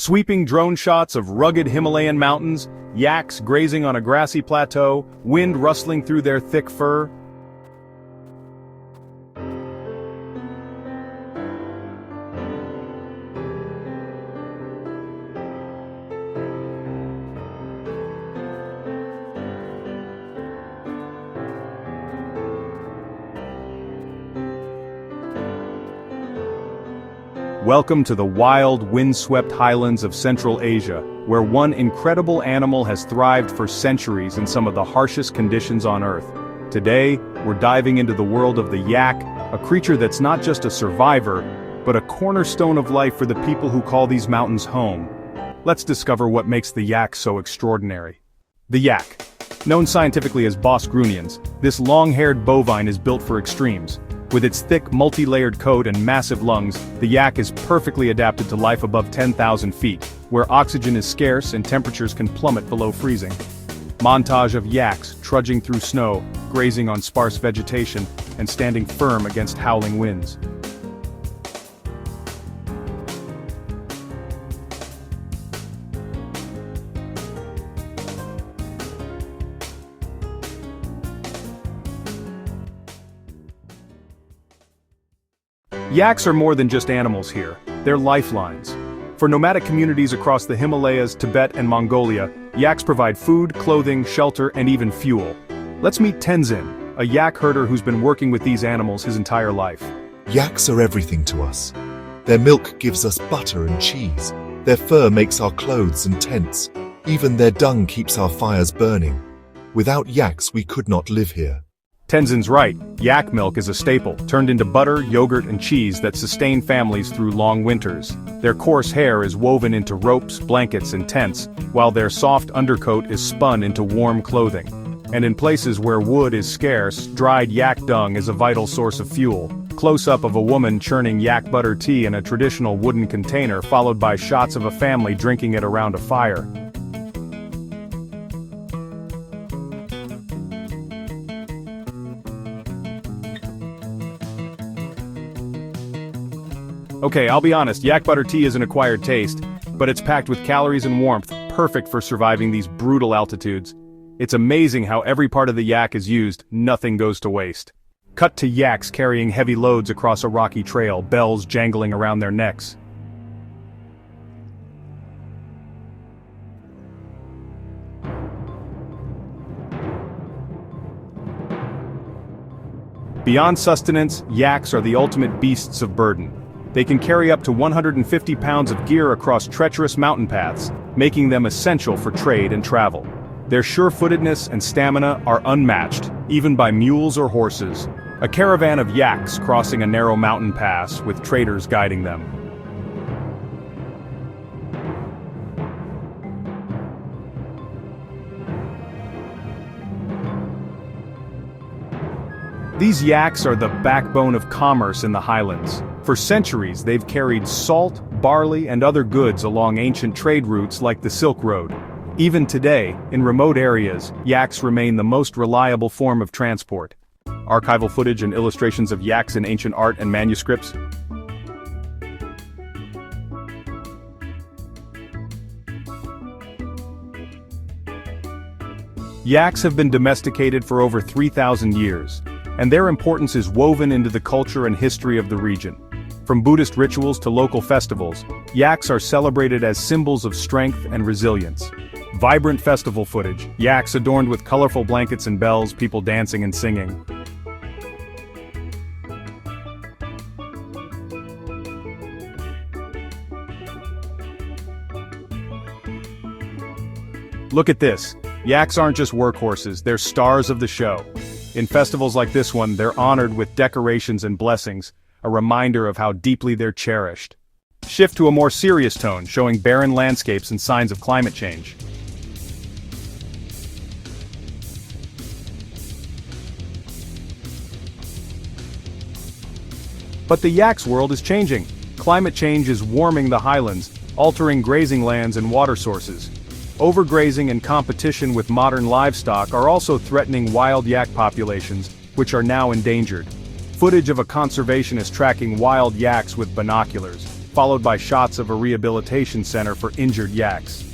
Sweeping drone shots of rugged Himalayan mountains, yaks grazing on a grassy plateau, wind rustling through their thick fur. Welcome to the wild, windswept highlands of Central Asia, where one incredible animal has thrived for centuries in some of the harshest conditions on Earth. Today, we're diving into the world of the yak, a creature that's not just a survivor, but a cornerstone of life for the people who call these mountains home. Let's discover what makes the yak so extraordinary. The yak. Known scientifically as Bos grunions, this long-haired bovine is built for extremes. With its thick, multi-layered coat and massive lungs, the yak is perfectly adapted to life above 10,000 feet, where oxygen is scarce and temperatures can plummet below freezing. Montage of yaks trudging through snow, grazing on sparse vegetation, and standing firm against howling winds. Yaks are more than just animals here, they're lifelines. For nomadic communities across the Himalayas, Tibet and Mongolia, yaks provide food, clothing, shelter and even fuel. Let's meet Tenzin, a yak herder who's been working with these animals his entire life. Yaks are everything to us. Their milk gives us butter and cheese. Their fur makes our clothes and tents. Even their dung keeps our fires burning. Without yaks we could not live here. Tenzin's right, yak milk is a staple, turned into butter, yogurt and cheese that sustain families through long winters. Their coarse hair is woven into ropes, blankets and tents, while their soft undercoat is spun into warm clothing. And in places where wood is scarce, dried yak dung is a vital source of fuel. Close-up of a woman churning yak butter tea in a traditional wooden container, followed by shots of a family drinking it around a fire. Okay, I'll be honest, yak butter tea is an acquired taste, but it's packed with calories and warmth, perfect for surviving these brutal altitudes. It's amazing how every part of the yak is used, nothing goes to waste. Cut to yaks carrying heavy loads across a rocky trail, bells jangling around their necks. Beyond sustenance, yaks are the ultimate beasts of burden. They can carry up to 150 pounds of gear across treacherous mountain paths, making them essential for trade and travel. Their sure-footedness and stamina are unmatched, even by mules or horses. A caravan of yaks crossing a narrow mountain pass with traders guiding them. These yaks are the backbone of commerce in the highlands. For centuries, they've carried salt, barley, and other goods along ancient trade routes like the Silk Road. Even today, in remote areas, yaks remain the most reliable form of transport. Archival footage and illustrations of yaks in ancient art and manuscripts. Yaks have been domesticated for over 3,000 years, and their importance is woven into the culture and history of the region. From Buddhist rituals to local festivals, yaks are celebrated as symbols of strength and resilience. Vibrant festival footage, yaks adorned with colorful blankets and bells, people dancing and singing. Look at this. Yaks aren't just workhorses, they're stars of the show. In festivals like this one, they're honored with decorations and blessings, a reminder of how deeply they're cherished. Shift to a more serious tone, showing barren landscapes and signs of climate change. But the yak's world is changing. Climate change is warming the highlands, altering grazing lands and water sources. Overgrazing and competition with modern livestock are also threatening wild yak populations, which are now endangered. Footage of a conservationist tracking wild yaks with binoculars, followed by shots of a rehabilitation center for injured yaks.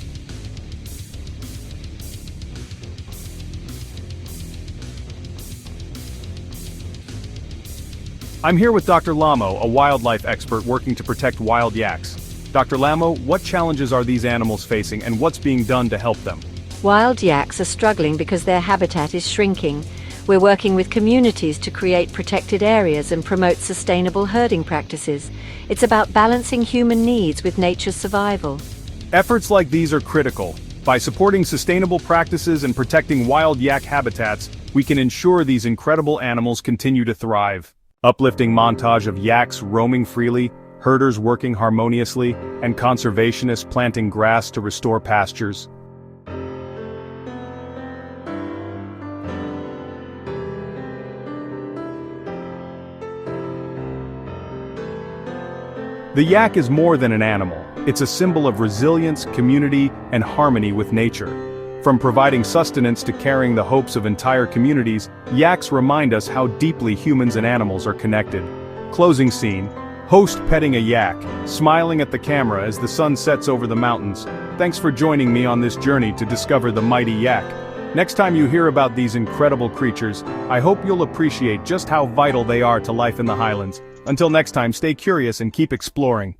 I'm here with Dr. Lamo, a wildlife expert working to protect wild yaks. Dr. Lamo, what challenges are these animals facing and what's being done to help them? Wild yaks are struggling because their habitat is shrinking. We're working with communities to create protected areas and promote sustainable herding practices. It's about balancing human needs with nature's survival. Efforts like these are critical. By supporting sustainable practices and protecting wild yak habitats, we can ensure these incredible animals continue to thrive. Uplifting montage of yaks roaming freely, herders working harmoniously, and conservationists planting grass to restore pastures. The yak is more than an animal. It's a symbol of resilience, community, and harmony with nature. From providing sustenance to carrying the hopes of entire communities, yaks remind us how deeply humans and animals are connected. Closing scene. Host petting a yak, smiling at the camera as the sun sets over the mountains. Thanks for joining me on this journey to discover the mighty yak. Next time you hear about these incredible creatures, I hope you'll appreciate just how vital they are to life in the highlands. Until next time, stay curious and keep exploring.